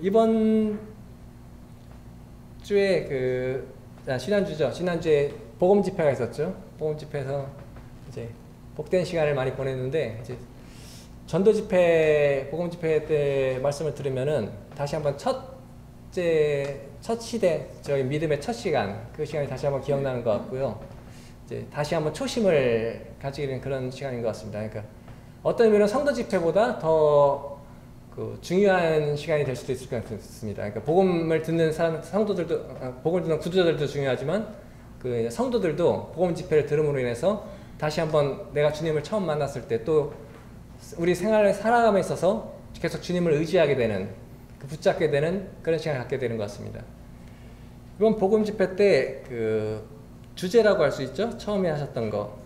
이번 주에 지난주죠. 지난주에 복음 집회가 있었죠. 복음 집회에서 이제 복된 시간을 많이 보냈는데, 이제 전도 집회, 복음 집회 때 말씀을 들으면은 다시 한번 첫 시대, 저희 믿음의 첫 시간, 그 시간이 다시 한번 기억나는 것 같고요. 이제 다시 한번 초심을 가지게 된 그런 시간인 것 같습니다. 그러니까 어떤 의미로 성도 집회보다 더 중요한 시간이 될 수도 있을 것 같습니다. 그러니까 복음을 듣는 성도들도, 복음을 듣는 구두자들도 중요하지만 성도들도 복음 집회를 들음으로 인해서 다시 한번 내가 주님을 처음 만났을 때 또 우리 생활을 살아감에 있어서 계속 주님을 의지하게 되는, 붙잡게 되는 그런 시간을 갖게 되는 것 같습니다. 이번 복음 집회 때 주제라고 할 수 있죠? 처음에 하셨던 거.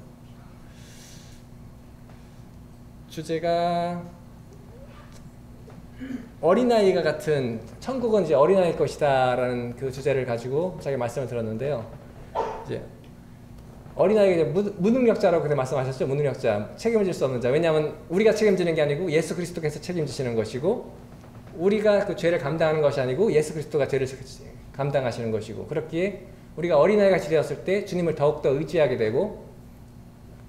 주제가 어린아이가 같은, 천국은 이제 어린아이일 것이다 라는 그 주제를 가지고 자기 말씀을 들었는데요. 이제 어린아이가 이제 무능력자라고 그때 말씀하셨죠. 무능력자, 책임을 질 수 없는 자. 왜냐하면 우리가 책임지는 게 아니고 예수 그리스도께서 책임지시는 것이고, 우리가 그 죄를 감당하는 것이 아니고 예수 그리스도가 죄를 감당하시는 것이고, 그렇기에 우리가 어린아이가 되었을 때 주님을 더욱더 의지하게 되고,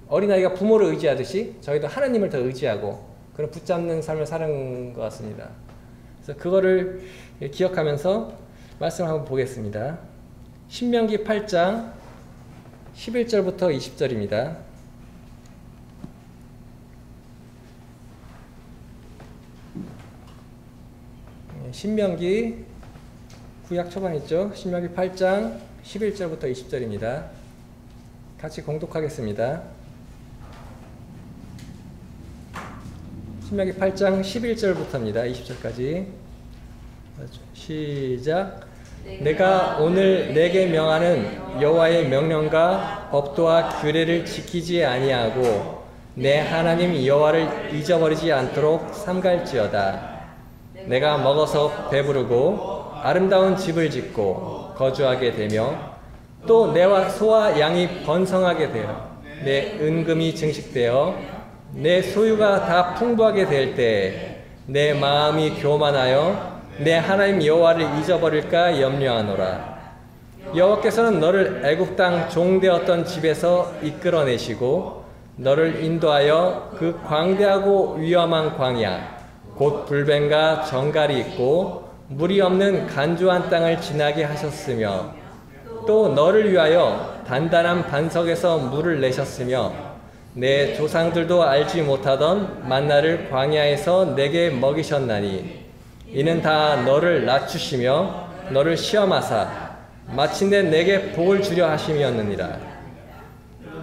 어린아이가 부모를 의지하듯이 저희도 하나님을 더 의지하고 그런 붙잡는 삶을 사는 것 같습니다. 그래서 그거를 기억하면서 말씀을 한번 보겠습니다. 신명기 8장 11절부터 20절입니다. 신명기 구약 초반 있죠? 신명기 8장 11절부터 20절입니다. 같이 공독하겠습니다. 신명기 8장 11절부터입니다. 20절까지. 시작. 내가 오늘 내게 명하는 여호와의 명령과 법도와 규례를 지키지 아니하고 내 하나님 여호와를 잊어버리지 않도록 삼갈지어다. 내가 먹어서 배부르고 아름다운 집을 짓고 거주하게 되며 또 내와 소와 양이 번성하게 되어 내 은금이 증식되어 내 소유가 다 풍부하게 될 때 내 마음이 교만하여 내 하나님 여호와를 잊어버릴까 염려하노라. 여호와께서는 너를 애굽 땅 종되었던 집에서 이끌어내시고 너를 인도하여 그 광대하고 위험한 광야 곧 불뱀과 정갈이 있고 물이 없는 간조한 땅을 지나게 하셨으며 또 너를 위하여 단단한 반석에서 물을 내셨으며 내 조상들도 알지 못하던 만나를 광야에서 내게 먹이셨나니 이는 다 너를 낮추시며 너를 시험하사 마침내 내게 복을 주려 하심이었느니라.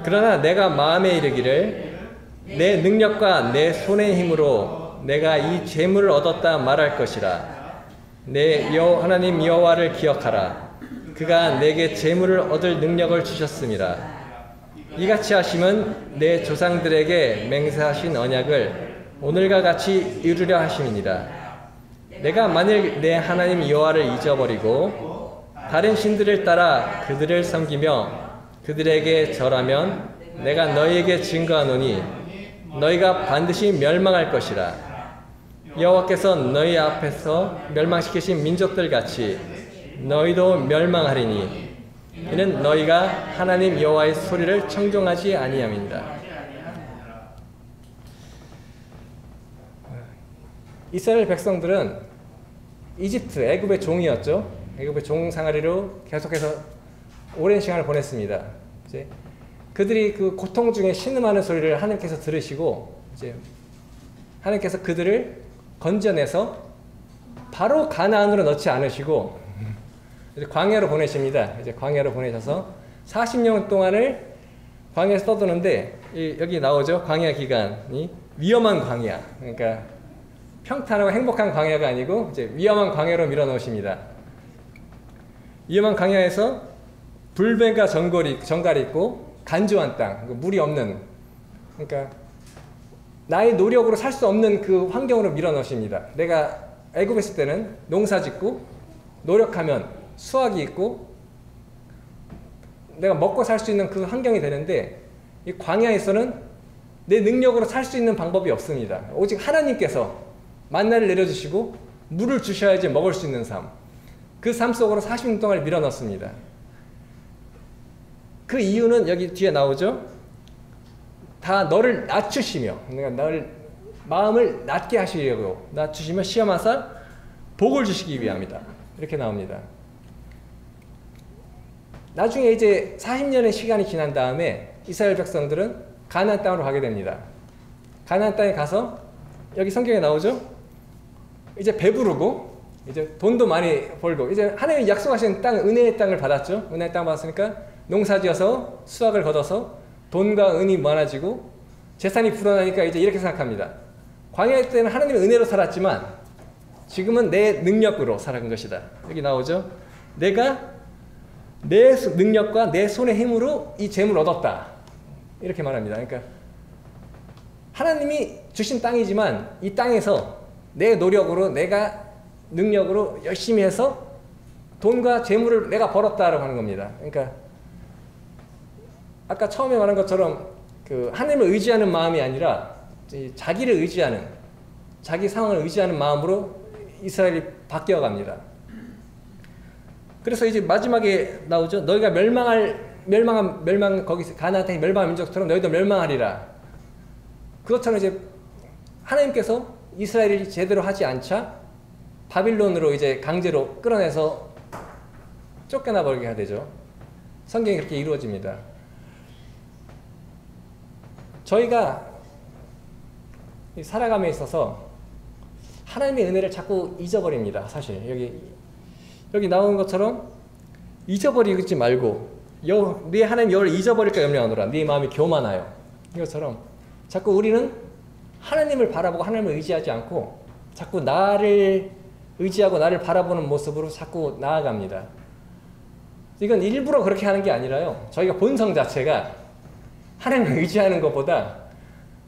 그러나 내가 마음에 이르기를 내 능력과 내 손의 힘으로 내가 이 재물을 얻었다 말할 것이라. 내 하나님 여호와를 기억하라. 그가 내게 재물을 얻을 능력을 주셨음이라. 이같이 하심은 내 조상들에게 맹세하신 언약을 오늘과 같이 이루려 하심이니라. 내가 만일 내 하나님 여호와를 잊어버리고 다른 신들을 따라 그들을 섬기며 그들에게 절하면 내가 너희에게 증거하노니 너희가 반드시 멸망할 것이라. 여호와께서 너희 앞에서 멸망시키신 민족들 같이 너희도 멸망하리니 이는 너희가 하나님 여호와의 소리를 청종하지 아니함이니라. 이스라엘 백성들은 이집트, 애굽의 종이었죠. 애굽의 종 생활로 계속해서 오랜 시간을 보냈습니다. 이제 그들이 그 고통 중에 신음하는 소리를 하나님께서 들으시고 이제 하나님께서 그들을 건져내서 바로 가나안으로 넣지 않으시고 이제 광야로 보내십니다. 이제 광야로 보내셔서 40년 동안을 광야에서 떠도는데 여기 나오죠. 광야 기간이 위험한 광야. 그러니까 평탄하고 행복한 광야가 아니고 이제 위험한 광야로 밀어넣으십니다. 위험한 광야에서 불뱀과 정갈이 있고 간조한 땅, 물이 없는, 그러니까 나의 노력으로 살 수 없는 그 환경으로 밀어넣으십니다. 내가 애굽에 있을 때는 농사 짓고 노력하면 수확이 있고 내가 먹고 살 수 있는 그 환경이 되는데 이 광야에서는 내 능력으로 살 수 있는 방법이 없습니다. 오직 하나님께서 만나를 내려주시고 물을 주셔야지 먹을 수 있는 삶. 그 삶 속으로 40년 동안 밀어넣습니다. 그 이유는 여기 뒤에 나오죠. 다 너를 낮추시며, 그러니까 너를 마음을 낮게 하시려고 낮추시며 시험하사 복을 주시기 위함이다. 이렇게 나옵니다. 나중에 이제 40년의 시간이 지난 다음에 이스라엘 백성들은 가나안 땅으로 가게 됩니다. 가나안 땅에 가서 여기 성경에 나오죠. 이제 배부르고 이제 돈도 많이 벌고 이제 하나님이 약속하신 땅, 은혜의 땅을 받았죠. 은혜의 땅 받았으니까 농사지어서 수확을 거둬서 돈과 은이 많아지고 재산이 불어나니까 이제 이렇게 생각합니다. 광야 때는 하나님의 은혜로 살았지만 지금은 내 능력으로 살아간 것이다. 여기 나오죠. 내가 내 능력과 내 손의 힘으로 이 재물을 얻었다. 이렇게 말합니다. 그러니까 하나님이 주신 땅이지만 이 땅에서 내 노력으로 내가 능력으로 열심히 해서 돈과 재물을 내가 벌었다라고 하는 겁니다. 그러니까 아까 처음에 말한 것처럼 그 하나님을 의지하는 마음이 아니라 자기를 의지하는, 자기 상황을 의지하는 마음으로 이스라엘이 바뀌어갑니다. 그래서 이제 마지막에 나오죠. 너희가 멸망 거기서 가나안 땅이 멸망한 민족처럼 너희도 멸망하리라. 그것처럼 이제 하나님께서 이스라엘이 제대로 하지 않자 바빌론으로 이제 강제로 끌어내서 쫓겨나 버리게 해야 되죠. 성경이 그렇게 이루어집니다. 저희가 살아감에 있어서 하나님의 은혜를 자꾸 잊어버립니다. 사실 여기 나오는 것처럼 잊어버리지 말고 네 하나님 여호와를 잊어버릴까 염려하노라. 네 마음이 교만하여. 이것처럼 자꾸 우리는 하나님을 바라보고 하나님을 의지하지 않고 자꾸 나를 의지하고 나를 바라보는 모습으로 자꾸 나아갑니다. 이건 일부러 그렇게 하는 게 아니라요. 저희가 본성 자체가 하나님을 의지하는 것보다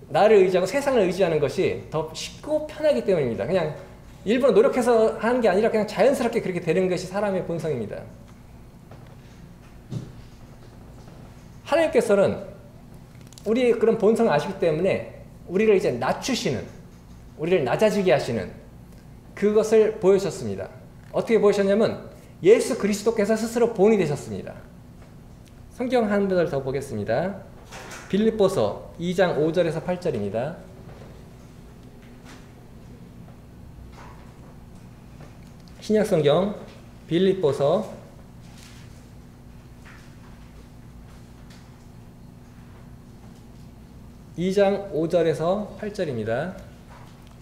나를 의지하고 세상을 의지하는 것이 더 쉽고 편하기 때문입니다. 그냥 일부러 노력해서 하는 게 아니라 그냥 자연스럽게 그렇게 되는 것이 사람의 본성입니다. 하나님께서는 우리의 그런 본성을 아시기 때문에 우리를 이제 낮추시는, 우리를 낮아지게 하시는 그것을 보여주셨습니다. 어떻게 보여주셨냐면 예수 그리스도께서 스스로 본이 되셨습니다. 성경 한 절 더 보겠습니다. 빌립보서 2장 5절에서 8절입니다. 신약성경 빌립보서 2장 5절에서 8절입니다.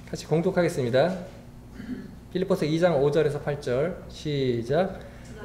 같이 공독하겠습니다. 빌립보서 2장 5절에서 8절 시작.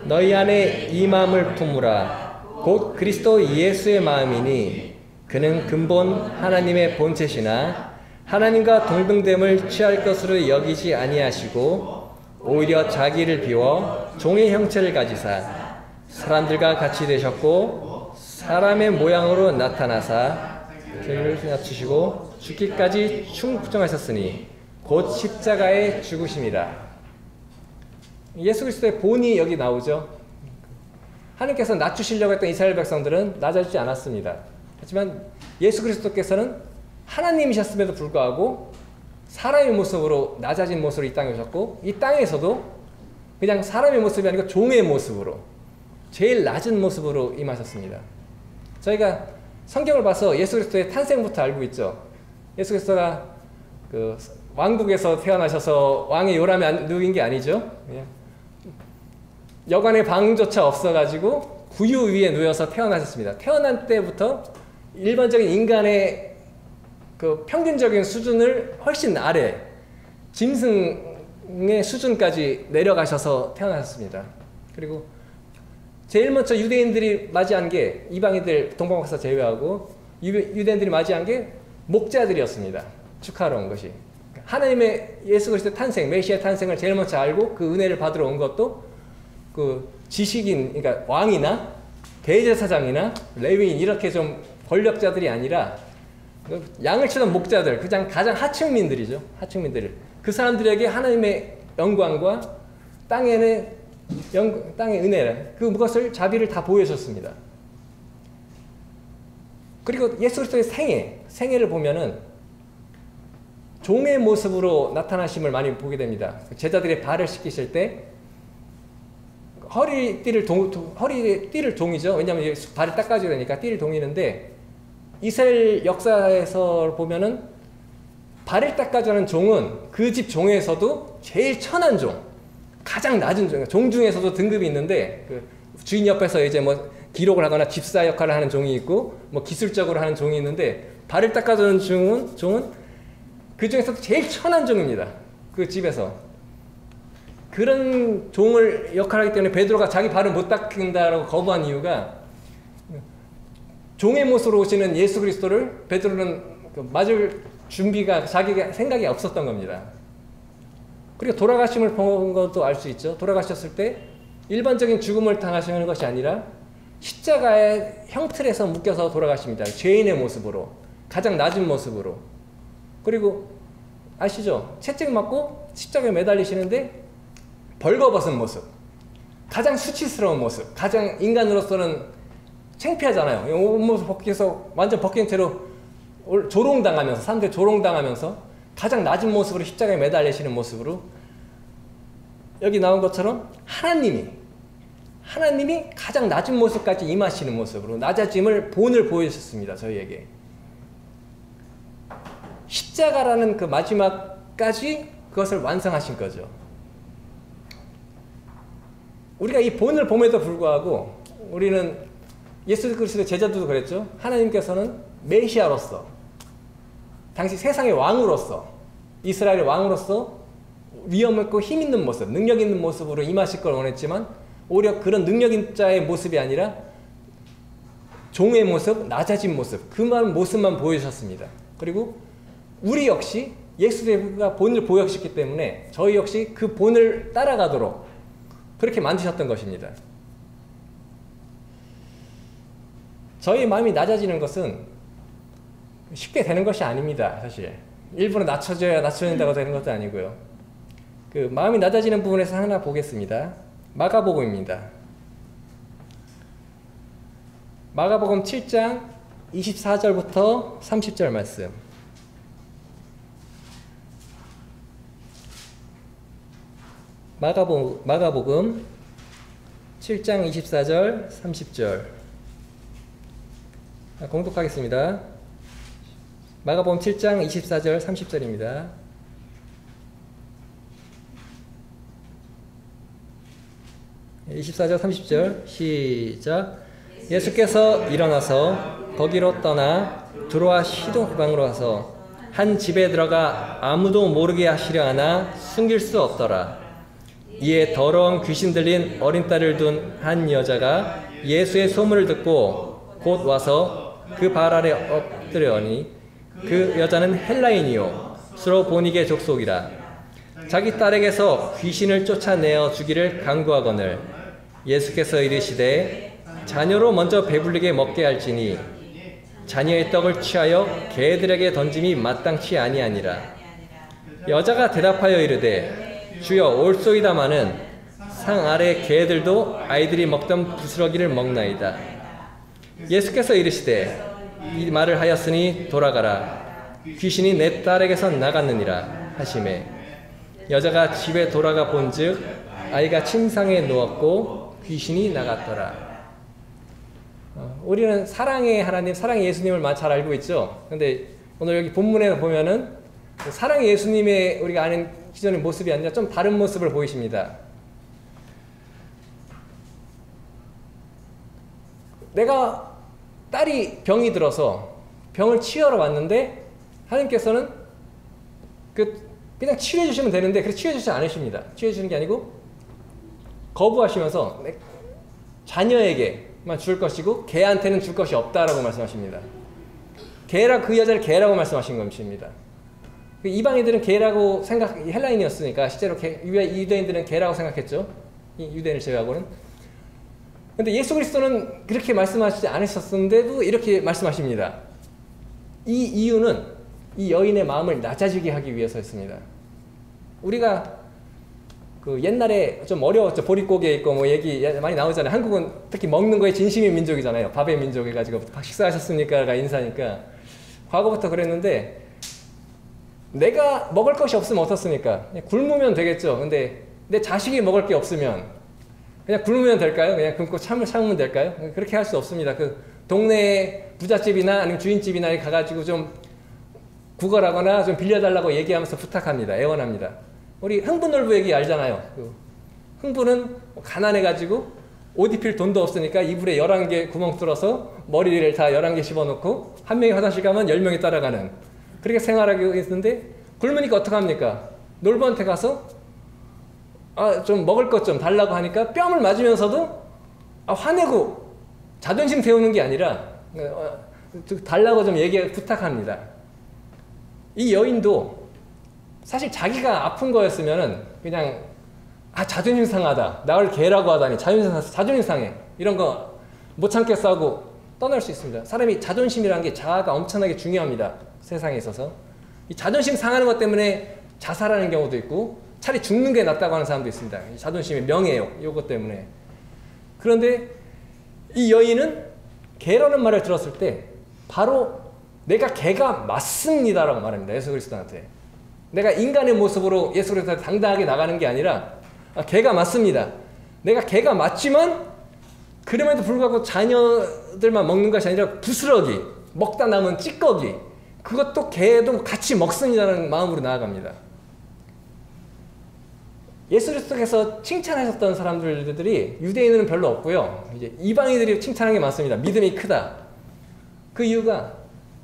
너희 안에 이 마음을 품으라. 곧 그리스도 예수의 마음이니 그는 근본 하나님의 본체시나 하나님과 동등됨을 취할 것으로 여기지 아니하시고 오히려 자기를 비워 종의 형체를 가지사 사람들과 같이 되셨고 사람의 모양으로 나타나사 자기를 낮추시고 죽기까지 충정하셨으니 곧 십자가에 죽으심이라. 예수 그리스도의 본이 여기 나오죠. 하나님께서 낮추시려고 했던 이스라엘 백성들은 낮아지지 않았습니다. 하지만 예수 그리스도께서는 하나님이셨음에도 불구하고 사람의 모습으로 낮아진 모습으로 이 땅에 오셨고 이 땅에서도 그냥 사람의 모습이 아니고 종의 모습으로 제일 낮은 모습으로 임하셨습니다. 저희가 성경을 봐서 예수 그리스도의 탄생부터 알고 있죠. 예수 그리스도가 그 왕국에서 태어나셔서 왕의 요람에 누인 게 아니죠. 여관의 방조차 없어가지고 구유 위에 누워서 태어나셨습니다. 태어난 때부터 일반적인 인간의 그 평균적인 수준을 훨씬 아래 짐승의 수준까지 내려가셔서 태어나셨습니다. 그리고 제일 먼저 유대인들이 맞이한 게 이방인들 동방박사 제외하고 유대인들이 맞이한 게 목자들이었습니다. 축하로 온 것이. 하나님의 예수 그리스도의 탄생, 메시아의 탄생을 제일 먼저 알고 그 은혜를 받으러 온 것도 그 지식인, 그러니까 왕이나 대제사장이나 레위인 이렇게 좀 권력자들이 아니라 양을 치던 목자들, 그냥 가장 하층민들이죠. 하층민들. 그 사람들에게 하나님의 영광과 땅의 은혜, 그것을 자비를 다 보여줬습니다. 그리고 예수 그리스도의 생애를 보면은 종의 모습으로 나타나심을 많이 보게 됩니다. 제자들의 발을 씻기실 때 허리띠를 동이죠. 왜냐하면 발을 닦아줘야 되니까 띠를 동이는데 이스라엘 역사에서 보면은 발을 닦아주는 종은 그 집 종에서도 제일 천한 종, 가장 낮은 종 중에서도 등급이 있는데 그 주인 옆에서 이제 뭐 기록을 하거나 집사 역할을 하는 종이 있고 뭐 기술적으로 하는 종이 있는데 발을 닦아주는 종은 그 중에서도 제일 천한 종입니다. 그 집에서. 그런 종을 역할하기 때문에 베드로가 자기 발을 못 닦는다라고 거부한 이유가 종의 모습으로 오시는 예수 그리스도를 베드로는 맞을 준비가 자기가 생각이 없었던 겁니다. 그리고 돌아가심을 본 것도 알 수 있죠. 돌아가셨을 때 일반적인 죽음을 당하시는 것이 아니라 십자가의 형틀에서 묶여서 돌아가십니다. 죄인의 모습으로, 가장 낮은 모습으로. 그리고 아시죠? 채찍 맞고 십자가에 매달리시는데 벌거벗은 모습, 가장 수치스러운 모습, 가장 인간으로서는 창피하잖아요. 옷모습 벗겨서 완전 벗긴 채로 조롱당하면서, 사람들이 조롱당하면서 가장 낮은 모습으로 십자가에 매달리시는 모습으로 여기 나온 것처럼 하나님이 가장 낮은 모습까지 임하시는 모습으로 낮아짐을 본을 보여주셨습니다. 저희에게. 십자가라는 그 마지막까지 그것을 완성하신 거죠. 우리가 이 본을 봄에도 불구하고 우리는 예수 그리스도의 제자들도 그랬죠. 하나님께서는 메시아로서 당시 세상의 왕으로서 이스라엘의 왕으로서 위엄 있고 힘 있는 모습, 능력 있는 모습으로 임하실 걸 원했지만 오히려 그런 능력 있는 자의 모습이 아니라 종의 모습, 낮아진 모습, 그 모습만 보여주셨습니다. 그리고 우리 역시 예수가 본을 보여주셨기 때문에 저희 역시 그 본을 따라가도록 그렇게 만드셨던 것입니다. 저희 마음이 낮아지는 것은 쉽게 되는 것이 아닙니다. 사실 일부러 낮춰진다고 되는 것도 아니고요. 그 마음이 낮아지는 부분에서 하나 보겠습니다. 마가복음입니다. 마가복음 7장 24절부터 30절 말씀. 마가복음 7장 24절 30절 공독하겠습니다. 마가복음 7장 24절 30절입니다. 네, 24절 30절 시작. 예수께서 일어나서 거기로 떠나 두로와 시돈방으로 가서 한 집에 들어가 아무도 모르게 하시려 하나 숨길 수 없더라. 이에 더러운 귀신 들린 어린 딸을 둔 한 여자가 예수의 소문을 듣고 곧 와서 그 발 아래 엎드려니 그 여자는 헬라인이요 스로보니게 족속이라. 자기 딸에게서 귀신을 쫓아내어 주기를 간구하거늘 예수께서 이르시되 자녀로 먼저 배불리게 먹게 할지니 자녀의 떡을 취하여 개들에게 던짐이 마땅치 아니하니라. 여자가 대답하여 이르되 주여 올소이다마는 상 아래 개들도 아이들이 먹던 부스러기를 먹나이다. 예수께서 이르시되 이 말을 하였으니 돌아가라. 귀신이 내 딸에게서 나갔느니라 하시매 여자가 집에 돌아가 본즉 아이가 침상에 누웠고 귀신이 나갔더라. 우리는 사랑의 하나님, 사랑의 예수님을 잘 알고 있죠. 근데 오늘 여기 본문에 보면은 사랑의 예수님의 우리가 아는 기존의 모습이 아니라 좀 다른 모습을 보이십니다. 내가 딸이 병이 들어서 병을 치유하러 왔는데 하나님께서는 그냥 치유해 주시면 되는데 그렇게 치유해 주지 않으십니다. 치유해 주시는 게 아니고 거부하시면서 자녀에게만 줄 것이고 개한테는 줄 것이 없다라고 말씀하십니다. 그 여자를 개라고 말씀하신 것입니다. 이방인들은 개라고 헬라인이었으니까 실제로 유대인들은 개라고 생각했죠. 유대인을 제외하고는. 근데 예수 그리스도는 그렇게 말씀하시지 않으셨는데도 이렇게 말씀하십니다. 이 이유는 이 여인의 마음을 낮아지게 하기 위해서였습니다. 우리가 그 옛날에 좀 어려웠죠. 보릿고개 있고 뭐 얘기 많이 나오잖아요. 한국은 특히 먹는 거에 진심인 민족이잖아요. 밥의 민족 해가지고 식사하셨습니까가 인사니까. 과거부터 그랬는데 내가 먹을 것이 없으면 어떻습니까? 그냥 굶으면 되겠죠. 근데 내 자식이 먹을 게 없으면 그냥 굶으면 될까요? 그냥 굶고 참으면 될까요? 그렇게 할 수 없습니다. 그 동네 부잣집이나 아니면 주인집이나 가가지고 좀 구걸하거나 좀 빌려달라고 얘기하면서 부탁합니다. 애원합니다. 우리 흥부놀부 얘기 알잖아요. 그 흥부는 가난해가지고 옷 입힐 돈도 없으니까 이불에 11개 구멍 뚫어서 머리를 다 11개 씹어놓고 한 명이 화장실 가면 10명이 따라가는 그렇게 생활하고 있는데 굶으니까 어떡합니까? 놀부한테 가서 좀 먹을 것 좀 달라고 하니까 뺨을 맞으면서도 화내고 자존심 세우는 게 아니라 달라고 좀 부탁합니다. 이 여인도 사실 자기가 아픈 거였으면은 그냥 자존심 상하다. 나를 개라고 하다니 자존심 상해. 이런 거 못 참겠어 하고 떠날 수 있습니다. 사람이 자존심이라는 게 자아가 엄청나게 중요합니다. 세상에 있어서. 이 자존심 상하는 것 때문에 자살하는 경우도 있고 차라리 죽는 게 낫다고 하는 사람도 있습니다. 자존심이 명예요. 이것 때문에. 그런데 이 여인은 개라는 말을 들었을 때 바로 내가 개가 맞습니다라고 말합니다. 예수 그리스도한테. 내가 인간의 모습으로 예수 그리스도한테 당당하게 나가는 게 아니라 개가 맞습니다. 내가 개가 맞지만 그럼에도 불구하고 자녀들만 먹는 것이 아니라 부스러기, 먹다 남은 찌꺼기 그것도 개도 같이 먹습니다라는 마음으로 나아갑니다. 예수 그리스도께서 칭찬하셨던 사람들이 유대인은 별로 없고요. 이제 이방인들이 칭찬한 게 많습니다. 믿음이 크다. 그 이유가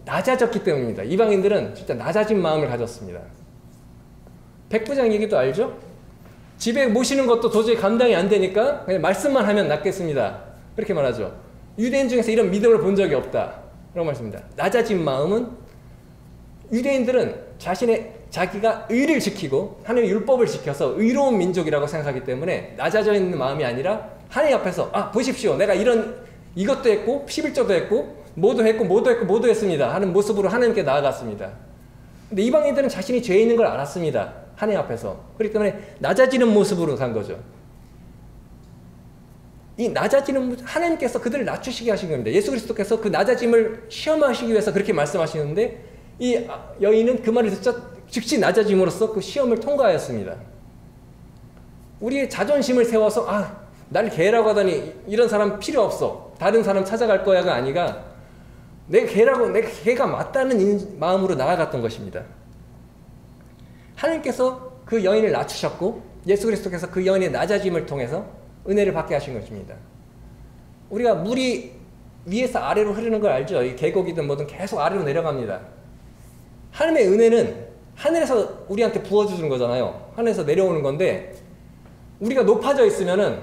낮아졌기 때문입니다. 이방인들은 진짜 낮아진 마음을 가졌습니다. 백부장 얘기도 알죠? 집에 모시는 것도 도저히 감당이 안 되니까 그냥 말씀만 하면 낫겠습니다. 그렇게 말하죠. 유대인 중에서 이런 믿음을 본 적이 없다. 라고 말씀입니다. 낮아진 마음은 유대인들은 자기가 의를 지키고 하나님의 율법을 지켜서 의로운 민족이라고 생각하기 때문에 낮아져 있는 마음이 아니라 하나님 앞에서 보십시오. 내가 이것도 했고 11조도 했고 모두 했습니다. 하는 모습으로 하나님께 나아갔습니다. 근데 이방인들은 자신이 죄 있는 걸 알았습니다. 하나님 앞에서. 그렇기 때문에 낮아지는 모습으로 간 거죠. 이 낮아지는 하나님께서 그들을 낮추시게 하신 겁니다. 예수 그리스도께서 그 낮아짐을 시험하시기 위해서 그렇게 말씀하시는데 이 여인은 그 말을 듣자 즉시 낮아짐으로써 그 시험을 통과하였습니다. 우리의 자존심을 세워서 날 개라고 하다니 이런 사람 필요 없어. 다른 사람 찾아갈 거야가 아니라 내가 개가 맞다는 마음으로 나아갔던 것입니다. 하나님께서 그 여인을 낮추셨고 예수 그리스도께서 그 여인의 낮아짐을 통해서 은혜를 받게 하신 것입니다. 우리가 물이 위에서 아래로 흐르는 걸 알죠? 이 계곡이든 뭐든 계속 아래로 내려갑니다. 하나님의 은혜는 하늘에서 우리한테 부어주는 거잖아요. 하늘에서 내려오는 건데 우리가 높아져 있으면은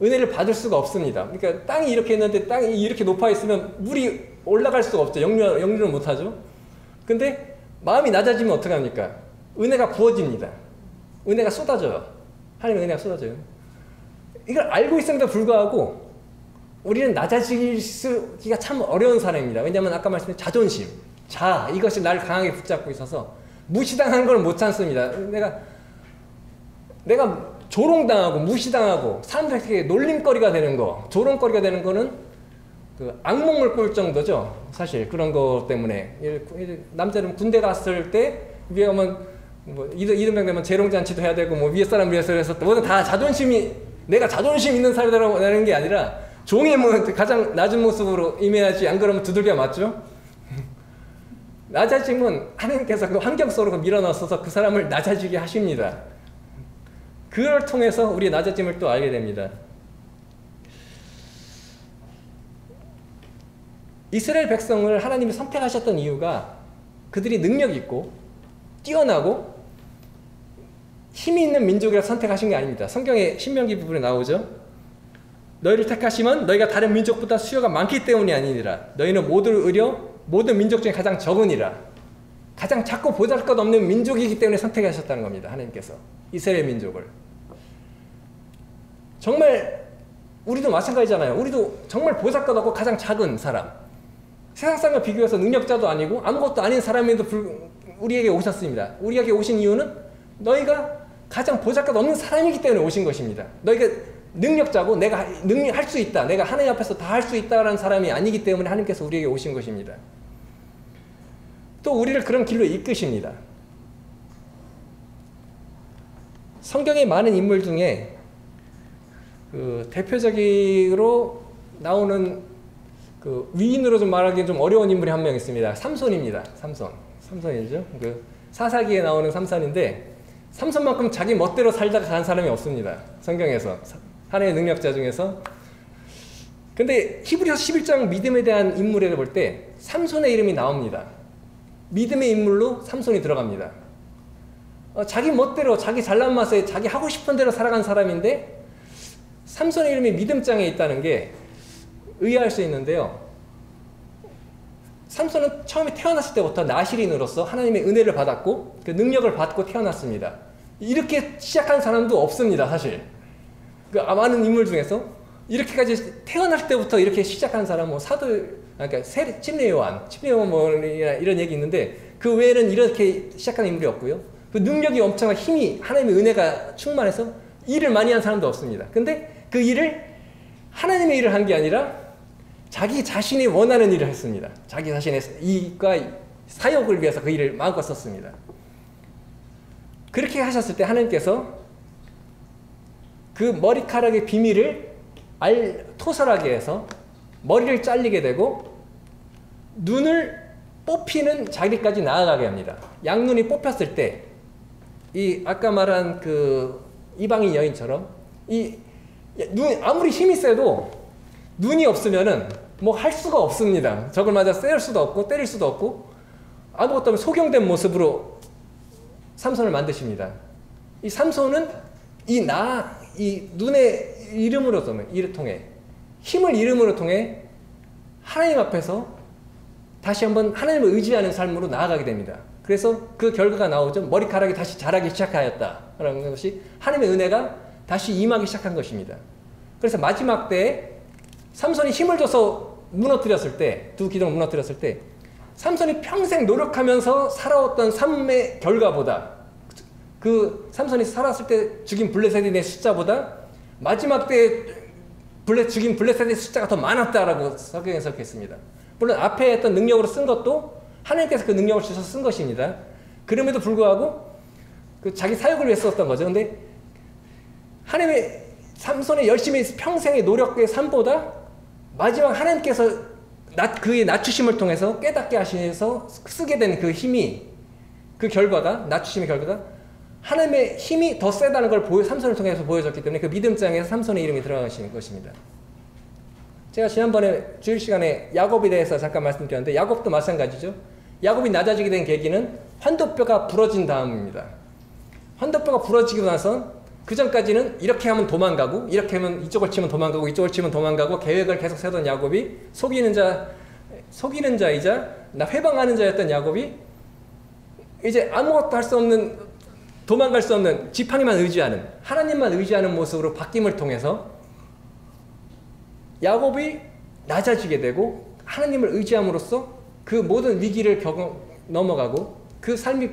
은혜를 받을 수가 없습니다. 그러니까 땅이 이렇게 있는데 땅이 이렇게 높아 있으면 물이 올라갈 수가 없죠. 역류를 못하죠. 근데 마음이 낮아지면 어떻게 합니까? 은혜가 부어집니다. 은혜가 쏟아져요. 하나님의 은혜가 쏟아져요. 이걸 알고 있음에도 불구하고 우리는 낮아지기가 참 어려운 사람입니다. 왜냐하면 아까 말씀드린 자존심, 이것이 나를 강하게 붙잡고 있어서 무시당하는 걸 못 참습니다. 내가 조롱당하고 무시당하고 사람들에게 놀림거리가 되는 거, 조롱거리가 되는 거는 그 악몽을 꿀 정도죠. 사실 그런 거 때문에 남자는 군대 갔을 때 위에 오면 이등병 되면 재롱잔치도 해야 되고 위에 사람 위해서 해서 모든 다 내가 자존심 있는 사람이라고 하는 게 아니라 종의 가장 낮은 모습으로 임해야지. 안 그러면 두들겨 맞죠? 낮아짐은 하나님께서 그 환경 속으로 밀어넣어서 그 사람을 낮아지게 하십니다. 그걸 통해서 우리의 낮아짐을 또 알게 됩니다. 이스라엘 백성을 하나님이 선택하셨던 이유가 그들이 능력 있고 뛰어나고 힘이 있는 민족이라 선택하신 게 아닙니다. 성경의 신명기 부분에 나오죠. 너희를 택하시면 너희가 다른 민족보다 수요가 많기 때문이 아니니라. 너희는 모든 민족 중에 가장 적으니라. 가장 작고 보잘것없는 민족이기 때문에 선택하셨다는 겁니다. 하나님께서 이스라엘 민족을. 정말 우리도 마찬가지잖아요. 우리도 정말 보잘것없고 가장 작은 사람, 세상 사람과 비교해서 능력자도 아니고 아무것도 아닌 사람에도 우리에게 오셨습니다. 우리에게 오신 이유는 너희가 가장 보잘것없는 사람이기 때문에 오신 것입니다. 너희가 능력자고 내가 할 수 있다, 내가 하나님 앞에서 다 할 수 있다라는 사람이 아니기 때문에 하나님께서 우리에게 오신 것입니다. 또 우리를 그런 길로 이끄십니다. 성경의 많은 인물 중에 그 대표적으로 나오는 그 위인으로 좀 말하기엔 좀 어려운 인물이 한 명 있습니다. 삼손입니다. 삼손이죠. 그 사사기에 나오는 삼손인데 삼손만큼 자기 멋대로 살다가 간 사람이 없습니다. 성경에서 하나님의 능력자 중에서. 근데 히브리서 11장 믿음에 대한 인물에 볼 때 삼손의 이름이 나옵니다. 믿음의 인물로 삼손이 들어갑니다. 자기 멋대로 자기 잘난 맛에 자기 하고 싶은 대로 살아간 사람인데 삼손의 이름이 믿음장에 있다는 게 의아할 수 있는데요. 삼손은 처음에 태어났을 때부터 나실인으로서 하나님의 은혜를 받았고 그 능력을 받고 태어났습니다. 이렇게 시작한 사람도 없습니다. 사실 그 많은 인물 중에서 이렇게까지 태어날 때부터 이렇게 시작한 사람, 뭐 그러니까 침례요한 뭐 이런 얘기 있는데 그 외에는 이렇게 시작한 인물이 없고요. 그 능력이 엄청난 힘이 하나님의 은혜가 충만해서 일을 많이 한 사람도 없습니다. 근데 그 일을 하나님의 일을 한 게 아니라 자기 자신이 원하는 일을 했습니다. 자기 자신의 이익과 사역을 위해서 그 일을 마음껏 썼습니다. 그렇게 하셨을 때 하나님께서 그 머리카락의 비밀을 토설하게 해서 머리를 잘리게 되고 눈을 뽑히는 자리까지 나아가게 합니다. 양눈이 뽑혔을 때 이 아까 말한 그 이방인 여인처럼 아무리 힘이 세도 눈이 없으면은 뭐 할 수가 없습니다. 적을 맞아 때릴 수도 없고 때릴 수도 없고 아무것도 없는 소경된 모습으로 삼손을 만드십니다. 이 삼손은 이 눈의 이름으로 통해 힘을 이름으로 통해 하나님 앞에서 다시 한번 하나님을 의지하는 삶으로 나아가게 됩니다. 그래서 그 결과가 나오죠. 머리카락이 다시 자라기 시작하였다라는 것이 하나님의 은혜가 다시 임하기 시작한 것입니다. 그래서 마지막 때에 삼손이 힘을 줘서 무너뜨렸을 때, 두 기둥을 무너뜨렸을 때 삼손이 평생 노력하면서 살아왔던 삶의 결과보다 그 삼손이 살았을 때 죽인 블레셋인의 숫자보다 마지막 때에 죽인 블레셋의 숫자가 더 많았다라고 성경에서 했습니다. 물론 앞에 했던 능력으로 쓴 것도 하나님께서 그 능력을 주셔서 쓴 것입니다. 그럼에도 불구하고 그 자기 사역을 위해 썼던 거죠. 근데 하나님의 삼손의 열심히 평생의 노력의 삶보다 마지막 하나님께서 그의 낮추심을 통해서 깨닫게 하셔서 쓰게 된 그 힘이 그 결과가 낮추심의 결과가 하나님의 힘이 더 세다는 걸 삼손을 통해서 보여줬기 때문에 그 믿음장에서 삼손의 이름이 들어가시는 것입니다. 제가 지난번에 주일 시간에 야곱에 대해서 잠깐 말씀드렸는데 야곱도 마찬가지죠. 야곱이 낮아지게 된 계기는 환도뼈가 부러진 다음입니다. 환도뼈가 부러지고 나서 그 전까지는 이렇게 하면 도망가고 이렇게 하면 이쪽을 치면 도망가고 이쪽을 치면 도망가고 계획을 계속 세던 야곱이 속이는 자이자 회방하는 자였던 야곱이 이제 아무것도 할 수 없는 도망갈 수 없는 지팡이만 의지하는 하나님만 의지하는 모습으로 바뀜을 통해서 야곱이 낮아지게 되고 하나님을 의지함으로써 그 모든 위기를 넘어가고 그 삶이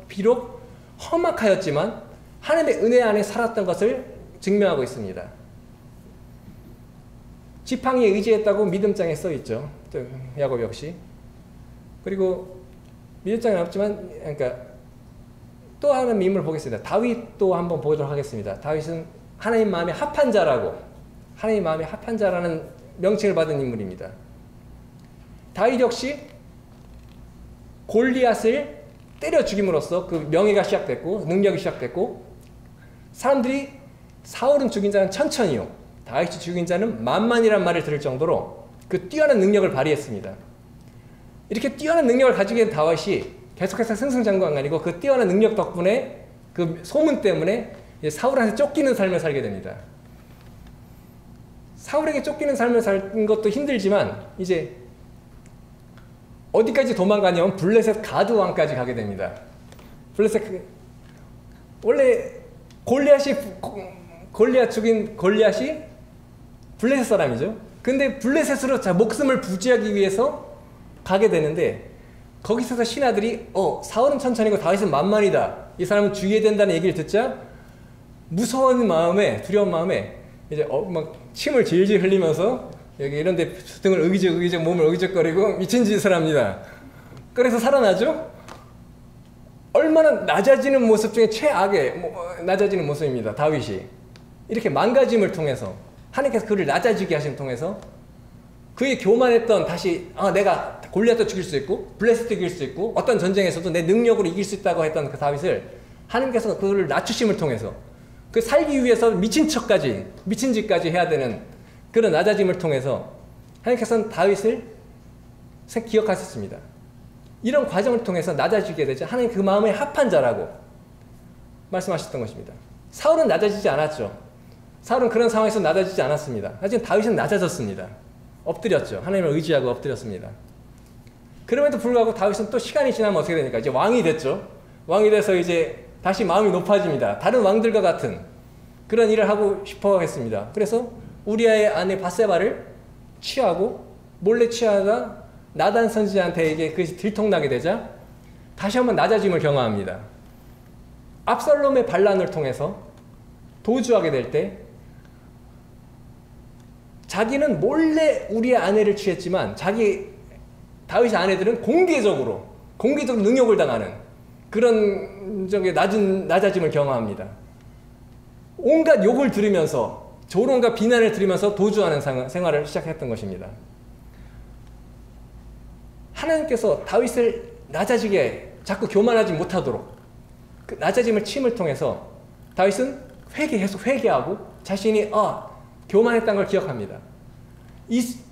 비록 험악하였지만 하나님의 은혜 안에 살았던 것을 증명하고 있습니다. 지팡이에 의지했다고 믿음장에 써있죠. 야곱 역시. 그리고 믿음장에 없지만 그러니까 또 하나의 인물을 보겠습니다. 다윗도 한번 보도록 하겠습니다. 다윗은 하나님 마음에 합한 자라고 하나님 마음에 합한 자라는 명칭을 받은 인물입니다. 다윗 역시 골리앗을 때려 죽임으로써 그 명예가 시작됐고 능력이 시작됐고 사람들이 사울은 죽인 자는 천천히요 다윗이 죽인 자는 만만이란 말을 들을 정도로 그 뛰어난 능력을 발휘했습니다. 이렇게 뛰어난 능력을 가지게 된 다윗이 계속해서 승승장구한 아니고 그 뛰어난 능력 덕분에 그 소문 때문에 사울한테 쫓기는 삶을 살게 됩니다. 사울에게 쫓기는 삶을 사는 것도 힘들지만 이제 어디까지 도망가냐면 블레셋 가드 왕까지 가게 됩니다. 원래 골리앗 죽인 골리앗이 블레셋 사람이죠. 근데 블레셋으로 목숨을 부지하기 위해서 가게 되는데 거기서 신하들이 사울은 천천히고 다윗은 만만이다. 이 사람은 주의해야 된다는 얘기를 듣자 무서운 마음에 두려운 마음에 이제 막 침을 질질 흘리면서 여기 이런데 등을 의기적 몸을 의기적거리고 미친 짓을 합니다. 그래서 살아나죠. 얼마나 낮아지는 모습 중에 최악의 낮아지는 모습입니다. 다윗이 이렇게 망가짐을 통해서 하나님께서 그를 낮아지게 하심을 통해서 그의 교만했던 다시 내가 골리앗도 죽일 수 있고 블레셋도 이길 수 있고 어떤 전쟁에서도 내 능력으로 이길 수 있다고 했던 그 다윗을 하나님께서 그를 낮추심을 통해서 그 살기 위해서 미친 짓까지 해야 되는 그런 낮아짐을 통해서 하나님께서는 다윗을 기억하셨습니다. 이런 과정을 통해서 낮아지게 되자 하나님 그 마음에 합한 자라고 말씀하셨던 것입니다. 사울은 낮아지지 않았죠. 사울은 그런 상황에서 낮아지지 않았습니다. 하지만 다윗은 낮아졌습니다. 엎드렸죠. 하나님을 의지하고 엎드렸습니다. 그럼에도 불구하고 다윗은 또 시간이 지나면 어떻게 되니까 이제 왕이 됐죠. 왕이 돼서 이제 다시 마음이 높아집니다. 다른 왕들과 같은 그런 일을 하고 싶어 했습니다. 그래서 우리아의 아내 밧세바를 취하고 몰래 취하다 나단 선지자한테 그것이 들통나게 되자 다시 한번 낮아짐을 경험합니다. 압살롬의 반란을 통해서 도주하게 될 때 자기는 몰래 우리의 아내를 취했지만 다윗의 아내들은 공개적으로 능욕을 당하는 그런 낮아짐을 경험합니다. 온갖 욕을 들으면서 조롱과 비난을 들으면서 도주하는 생활을 시작했던 것입니다. 하나님께서 다윗을 낮아지게 자꾸 교만하지 못하도록 그 낮아짐을 침을 통해서 다윗은 계속 회개하고 자신이 교만했다는 걸 기억합니다.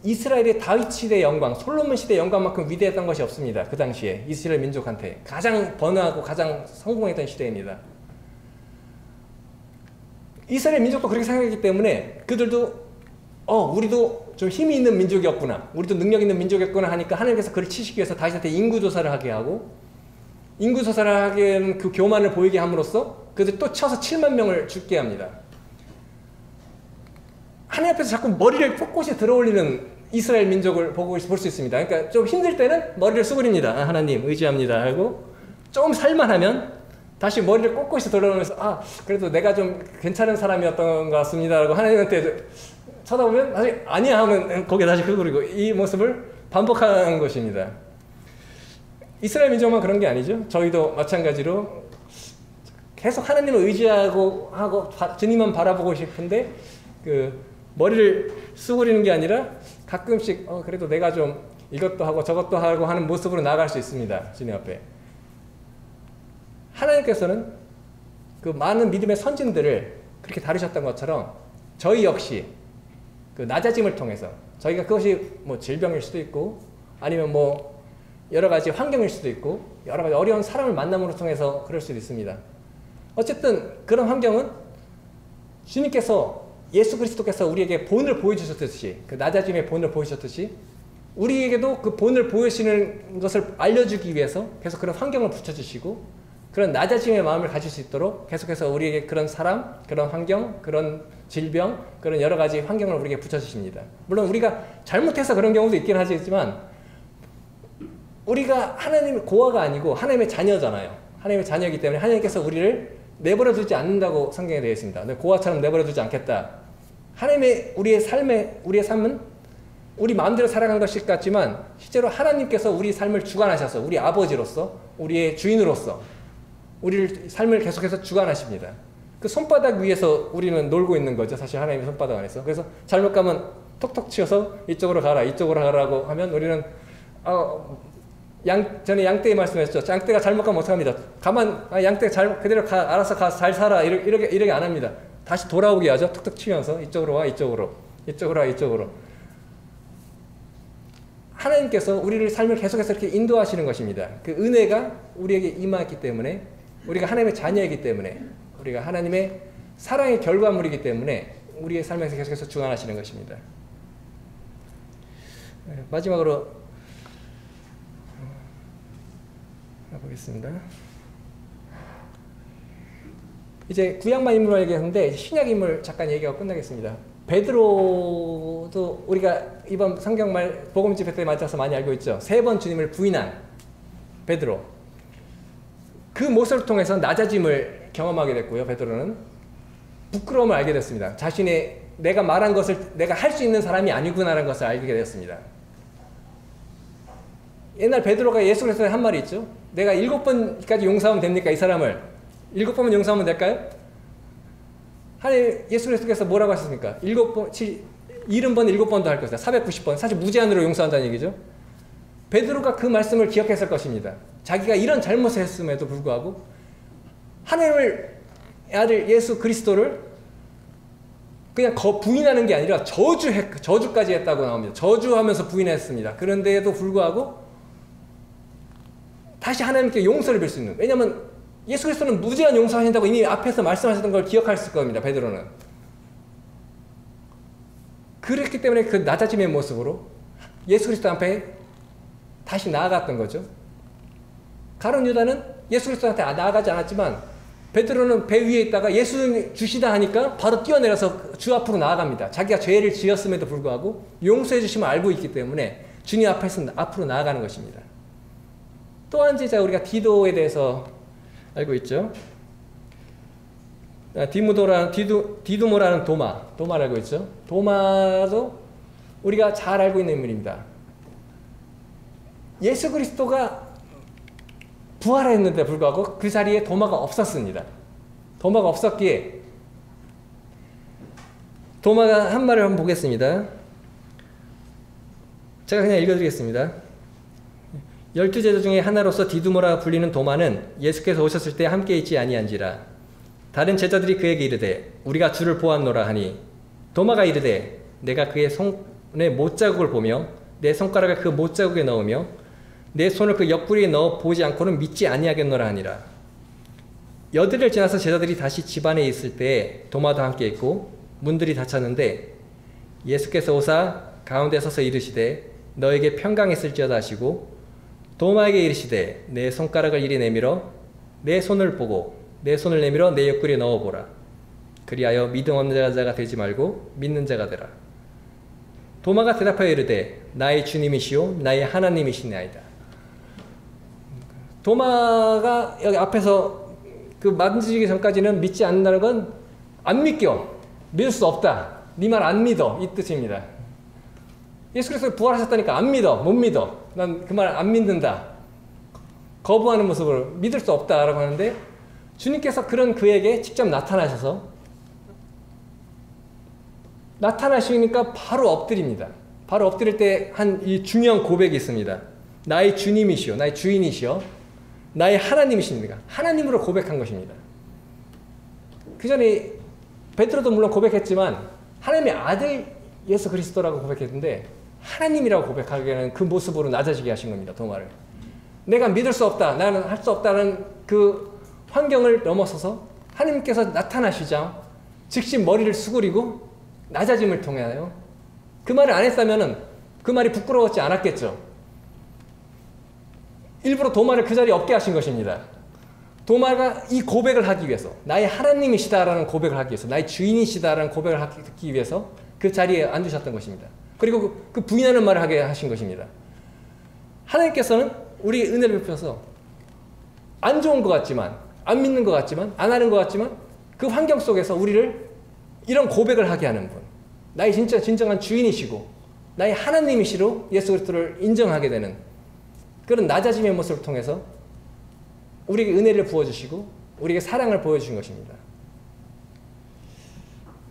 이스라엘의 다윗 시대의 영광, 솔로몬 시대의 영광만큼 위대했던 것이 없습니다. 그 당시에 이스라엘 민족한테 가장 번화하고 가장 성공했던 시대입니다. 이스라엘 민족도 그렇게 생각했기 때문에 그들도 우리도 좀 힘이 있는 민족이었구나, 우리도 능력 있는 민족이었구나 하니까 하나님께서 그를 치시기 위해서 다윗한테 인구조사를 하게 하고, 인구조사를 하기에는 그 교만을 보이게 함으로써 그들 또 쳐서 7만 명을 죽게 합니다. 하나님 앞에서 자꾸 머리를 꼿꼿이 들어올리는 이스라엘 민족을 볼 수 있습니다. 그러니까 좀 힘들 때는 머리를 수그립니다. 하나님 의지합니다 하고, 좀 살만하면 다시 머리를 꼿꼿이 들어오면서 그래도 내가 좀 괜찮은 사람이었던 것 같습니다 라고 하나님한테 쳐다보면 다시 아니야 하면 거기에 다시 그리고 이 모습을 반복하는 것입니다. 이스라엘 민족만 그런 게 아니죠. 저희도 마찬가지로 계속 하나님을 의지하고 주님만 바라보고 싶은데 머리를 수그리는 게 아니라 가끔씩 그래도 내가 좀 이것도 하고 저것도 하고 하는 모습으로 나아갈 수 있습니다. 주님 앞에. 하나님께서는 그 많은 믿음의 선진들을 그렇게 다루셨던 것처럼 저희 역시 그 낮아짐을 통해서 저희가 그것이 질병일 수도 있고 아니면 여러 가지 환경일 수도 있고 여러 가지 어려운 사람을 만남으로 통해서 그럴 수도 있습니다. 어쨌든 그런 환경은 주님께서 예수 그리스도께서 우리에게 본을 보여주셨듯이 그 낮아짐의 본을 보여주셨듯이 우리에게도 그 본을 보여주시는 것을 알려주기 위해서 계속 그런 환경을 붙여주시고 그런 낮아짐의 마음을 가질 수 있도록 계속해서 우리에게 그런 사람, 그런 환경, 그런 질병, 그런 여러 가지 환경을 우리에게 붙여주십니다. 물론 우리가 잘못해서 그런 경우도 있긴 하지만 우리가 하나님의 고아가 아니고 하나님의 자녀잖아요. 하나님의 자녀이기 때문에 하나님께서 우리를 내버려 두지 않는다고 성경에 되어 있습니다. 고아처럼 내버려 두지 않겠다. 우리의 삶은 우리 마음대로 살아가는 것일 같지만 실제로 하나님께서 우리 삶을 주관하셔서 우리 아버지로서 우리의 주인으로서 우리를 삶을 계속해서 주관하십니다. 그 손바닥 위에서 우리는 놀고 있는 거죠. 사실 하나님의 손바닥 안에서. 그래서 잘못 가면 톡톡 치어서 이쪽으로 가라 이쪽으로 가라고 하면 우리는 전에 양떼의 말씀하셨죠. 양떼가 잘못 가면 어떡합니다. 양떼 그대로 알아서 잘 살아 이렇게 안 합니다. 다시 돌아오게 하죠. 툭툭 치면서 이쪽으로 와 이쪽으로 와 이쪽으로. 하나님께서 우리를 삶을 계속해서 이렇게 인도하시는 것입니다. 그 은혜가 우리에게 임하기 때문에 우리가 하나님의 자녀이기 때문에 우리가 하나님의 사랑의 결과물이기 때문에 우리의 삶에서 계속해서 주관하시는 것입니다. 마지막으로 보겠습니다. 이제 구약만 인물만 얘기했는데 신약 인물 잠깐 얘기하고 끝나겠습니다. 베드로도 우리가 이번 성경말 복음 집회 때 맞아서 많이 알고 있죠. 3번 주님을 부인한 베드로. 그 모습을 통해서 낮아짐을 경험하게 됐고요. 베드로는 부끄러움을 알게 됐습니다. 자신의 내가 말한 것을 내가 할 수 있는 사람이 아니구나라는 것을 알게 되었습니다. 옛날 베드로가 예수 그리스도에 한 말이 있죠. 내가 7번까지 용서하면 됩니까? 이 사람을 7번만 용서하면 될까요? 하나님 예수 그리스도께서 뭐라고 하셨습니까? 70번 7번도 할 것이다. 490번. 사실 무제한으로 용서한다는 얘기죠. 베드로가 그 말씀을 기억했을 것입니다. 자기가 이런 잘못을 했음에도 불구하고 하나님을 아들 예수 그리스도를 그냥 부인하는 게 아니라 저주까지 했다고 나옵니다. 저주하면서 부인했습니다. 그런데도 불구하고 다시 하나님께 용서를 빌 수 있는, 왜냐하면 예수 그리스도는 무제한 용서하신다고 이미 앞에서 말씀하셨던 걸 기억했을 겁니다. 베드로는. 그렇기 때문에 그 낮아짐의 모습으로 예수 그리스도 앞에 다시 나아갔던 거죠. 가룟 유다는 예수 그리스도한테 나아가지 않았지만 베드로는 배 위에 있다가 예수 주시다 하니까 바로 뛰어내려서 주 앞으로 나아갑니다. 자기가 죄를 지었음에도 불구하고 용서해 주심을 알고 있기 때문에 주님 앞에서 앞으로 나아가는 것입니다. 또 한 제자 우리가 디도에 대해서 알고 있죠. 디두모라는 도마를 알고 있죠. 도마도 우리가 잘 알고 있는 인물입니다. 예수 그리스도가 부활했는데 불구하고 그 자리에 도마가 없었습니다. 도마가 없었기에 도마가 한 말을 한번 보겠습니다. 제가 그냥 읽어드리겠습니다. 12제자 중에 하나로서 디두모라 불리는 도마는 예수께서 오셨을 때 함께 있지 아니한지라. 다른 제자들이 그에게 이르되 우리가 주를 보았노라 하니 도마가 이르되 내가 그의 손에 못자국을 보며 내 손가락을 그 못자국에 넣으며 내 손을 그 옆구리에 넣어 보지 않고는 믿지 아니하겠노라 하니라. 여드를 지나서 제자들이 다시 집안에 있을 때에 도마도 함께 있고 문들이 닫혔는데 예수께서 오사 가운데 서서 이르시되 너에게 평강이 있을지어다 하시고 도마에게 이르시되 내 손가락을 이리 내밀어 내 손을 보고 내 손을 내밀어 내 옆구리에 넣어보라. 그리하여 믿음 없는 자가 되지 말고 믿는 자가 되라. 도마가 대답하여 이르되 나의 주님이시오 나의 하나님이시나이다. 도마가 여기 앞에서 그 만지기 전까지는 믿지 않는다는 건 안 믿겨. 믿을 수 없다. 네 말 안 믿어. 이 뜻입니다. 예수 그리스도 부활하셨다니까 안 믿어. 못 믿어. 난 그 말 안 믿는다. 거부하는 모습으로 믿을 수 없다라고 하는데 주님께서 그런 그에게 직접 나타나시니까 바로 엎드립니다. 바로 엎드릴 때 한 이 중요한 고백이 있습니다. 나의 주님이시오. 나의 주인이시오. 나의 하나님이십니까? 하나님으로 고백한 것입니다. 그 전에 베드로도 물론 고백했지만 하나님의 아들 예수 그리스도라고 고백했는데 하나님이라고 고백하기에는 그 모습으로 낮아지게 하신 겁니다. 도마를. 내가 믿을 수 없다. 나는 할 수 없다는 그 환경을 넘어서서 하나님께서 나타나시자 즉시 머리를 수그리고 낮아짐을 통하여 그 말을 안 했다면 그 말이 부끄러웠지 않았겠죠. 일부러 도마를 그 자리에 없게 하신 것입니다. 도마가 이 고백을 하기 위해서 나의 하나님이시다라는 고백을 하기 위해서 나의 주인이시다라는 고백을 하기 위해서 그 자리에 앉으셨던 것입니다. 그리고 그 부인하는 말을 하게 하신 것입니다. 하나님께서는 우리 은혜를 베풀어서 안 좋은 것 같지만 안 믿는 것 같지만 안 하는 것 같지만 그 환경 속에서 우리를 이런 고백을 하게 하는 분, 나의 진정한 주인이시고 나의 하나님이시로 예수 그리스도를 인정하게 되는 그런 낮아짐의 모습을 통해서 우리에게 은혜를 부어주시고 우리에게 사랑을 보여주신 것입니다.